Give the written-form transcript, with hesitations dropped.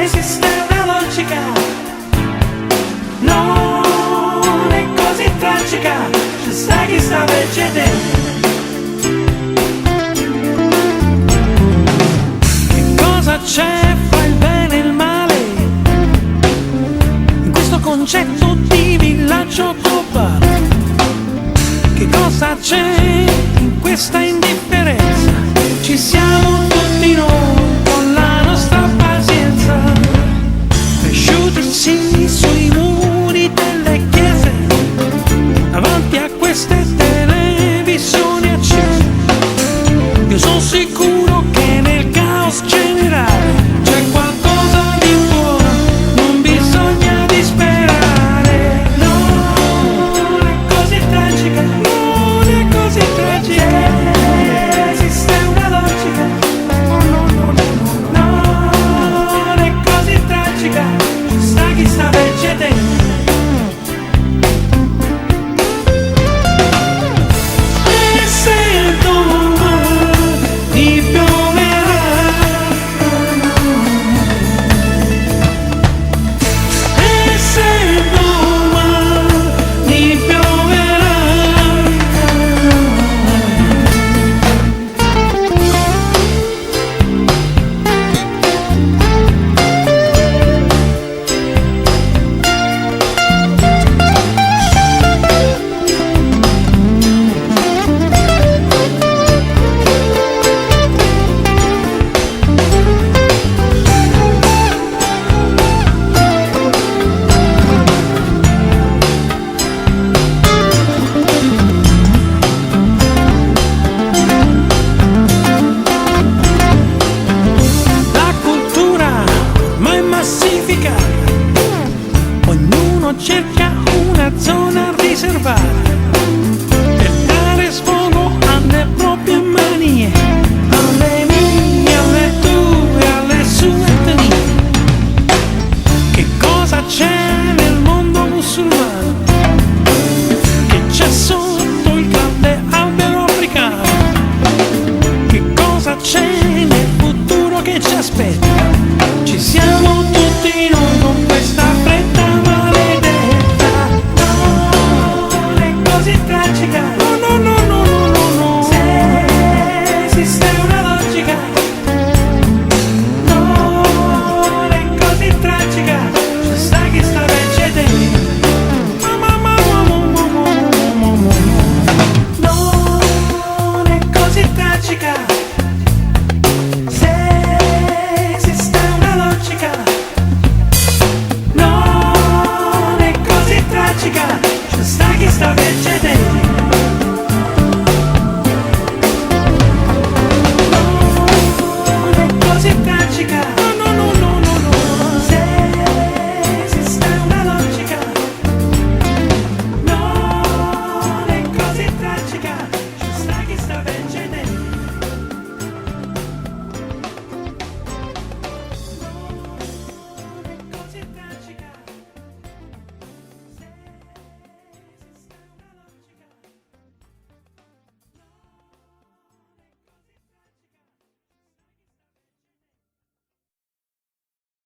esiste una logica, non è così tragica, ci sta chi sta precedendo. Che cosa c'è fra il bene e il male in questo concetto di villaggio globale? Che cosa c'è in questa indifferenza? Ci siamo tutti noi con la nostra pazienza, cresciuti sì sui muri delle chiese, davanti a queste televisioni accese. Io sono sicuro che nel caos generale c'è qualcosa di buono, non bisogna disperare. Non è così tragica, non è così tragica. Esiste una logica, non è così tragica, ci sta chi sta precedendo. E se domani pioverà, e se domani pioverà, la cultura ormai massificata, ognuno cerca una zona riservata.